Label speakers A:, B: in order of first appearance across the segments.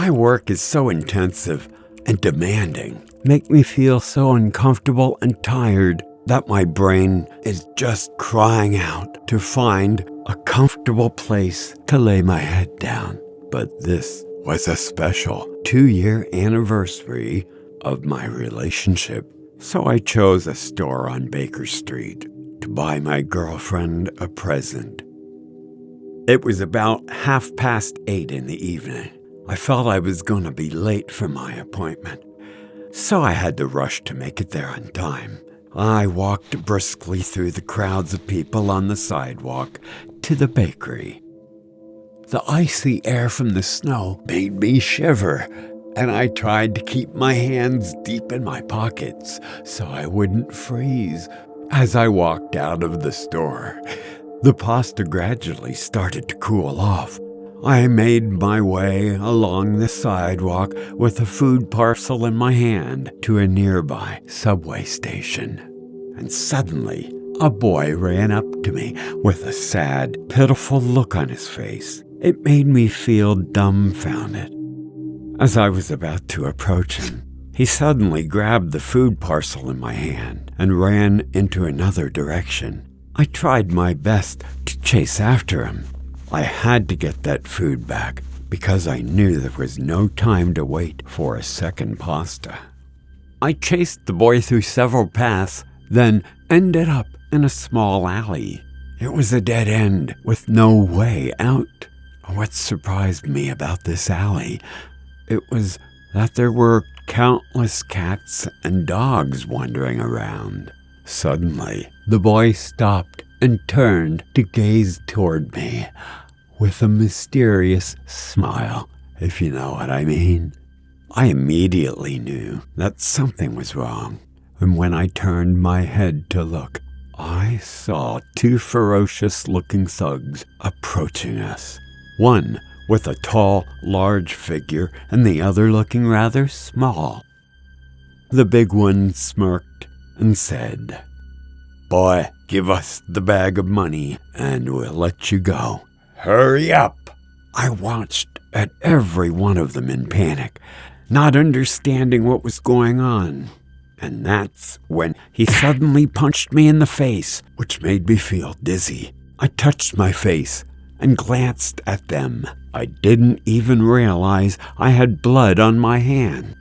A: My work is so intensive and demanding, make me feel so uncomfortable and tired that my brain is just crying out to find a comfortable place to lay my head down. But this was a special 2-year anniversary of my relationship, so I chose a store on Baker Street to buy my girlfriend a present. It was about 8:30 in the evening. I felt I was going to be late for my appointment, so I had to rush to make it there on time. I walked briskly through the crowds of people on the sidewalk to the bakery. The icy air from the snow made me shiver, and I tried to keep my hands deep in my pockets so I wouldn't freeze. As I walked out of the store, the pasta gradually started to cool off. I made my way along the sidewalk with a food parcel in my hand to a nearby subway station. And suddenly, a boy ran up to me with a sad, pitiful look on his face. It made me feel dumbfounded. As I was about to approach him, he suddenly grabbed the food parcel in my hand and ran into another direction. I tried my best to chase after him. I had to get that food back because I knew there was no time to wait for a second pasta. I chased the boy through several paths, then ended up in a small alley. It was a dead end with no way out. What surprised me about this alley, it was that there were countless cats and dogs wandering around. Suddenly, the boy stopped and turned to gaze toward me with a mysterious smile, if you know what I mean. I immediately knew that something was wrong, and when I turned my head to look, I saw 2 ferocious-looking thugs approaching us. One with a tall, large figure, and the other looking rather small. The big one smirked and said, "Boy, give us the bag of money and we'll let you go. Hurry up!" I watched at every one of them in panic, not understanding what was going on. And that's when he suddenly punched me in the face, which made me feel dizzy. I touched my face and glanced at them. I didn't even realize I had blood on my hand.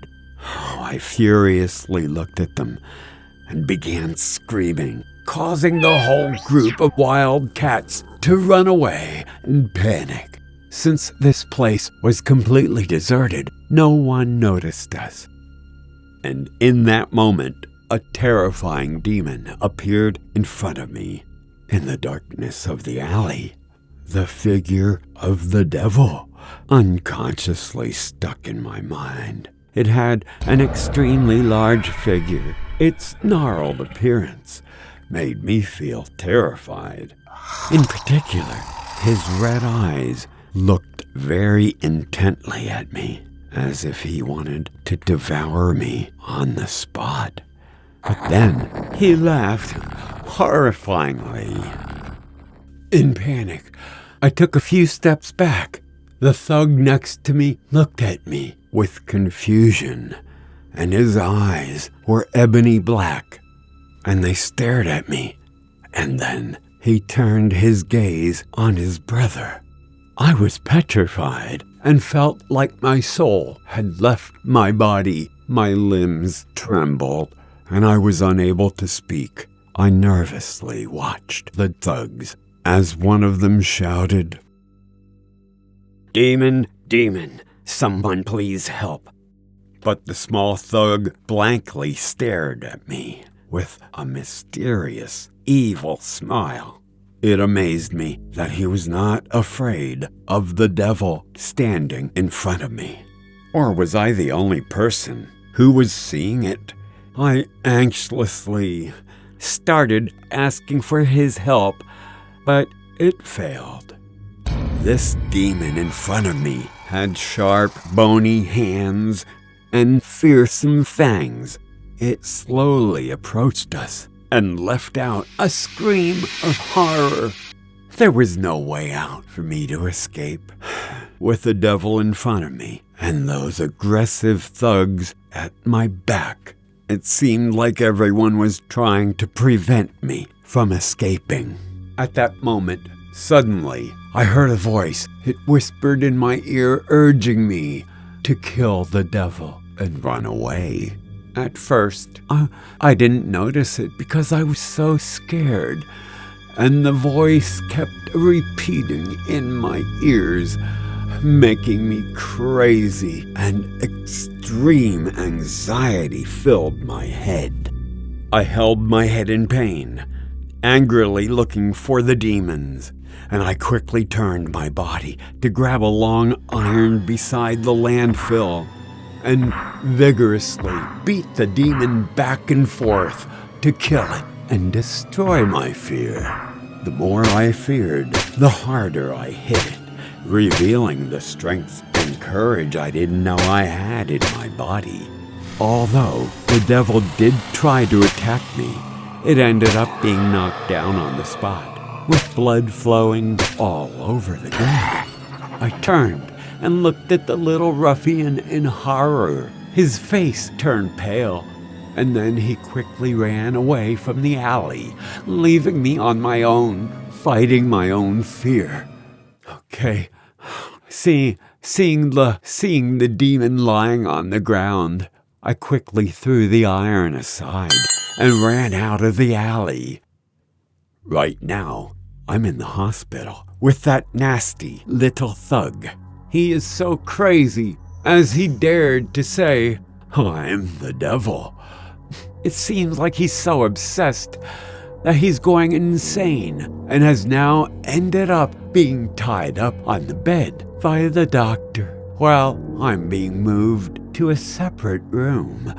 A: I furiously looked at them and began screaming, causing the whole group of wild cats to run away and panic. Since this place was completely deserted, no one noticed us. And in that moment, a terrifying demon appeared in front of me. In the darkness of the alley, the figure of the devil unconsciously stuck in my mind. It had an extremely large figure. Its gnarled appearance made me feel terrified. In particular, his red eyes looked very intently at me, as if he wanted to devour me on the spot. But then he laughed horrifyingly. In panic, I took a few steps back. The thug next to me looked at me with confusion, and his eyes were ebony black, and they stared at me. And then he turned his gaze on his brother. I was petrified and felt like my soul had left my body. My limbs trembled, and I was unable to speak. I nervously watched the thugs as one of them shouted, "Demon, demon, someone please help." But the small thug blankly stared at me with a mysterious, evil smile. It amazed me that he was not afraid of the devil standing in front of me. Or was I the only person who was seeing it? I anxiously started asking for his help, but it failed. This demon in front of me had sharp, bony hands and fearsome fangs. It slowly approached us and left out a scream of horror. There was no way out for me to escape. With the devil in front of me and those aggressive thugs at my back, it seemed like everyone was trying to prevent me from escaping. At that moment, suddenly, I heard a voice. It whispered in my ear, urging me to kill the devil and run away. At first, I didn't notice it because I was so scared, and the voice kept repeating in my ears, making me crazy, and extreme anxiety filled my head. I held my head in pain, angrily looking for the demons, and I quickly turned my body to grab a long iron beside the landfill and vigorously beat the demon back and forth to kill it and destroy my fear. The more I feared, the harder I hit it, revealing the strength and courage I didn't know I had in my body. Although the devil did try to attack me, it ended up being knocked down on the spot, with blood flowing all over the ground. I turned and looked at the little ruffian in horror. His face turned pale, and then he quickly ran away from the alley, leaving me on my own, fighting my own fear. Okay, seeing the demon lying on the ground, I quickly threw the iron aside and ran out of the alley. Right now, I'm in the hospital with that nasty little thug. He is so crazy, as he dared to say, "I'm the devil." It seems like he's so obsessed that he's going insane and has now ended up being tied up on the bed by the doctor while I'm being moved to a separate room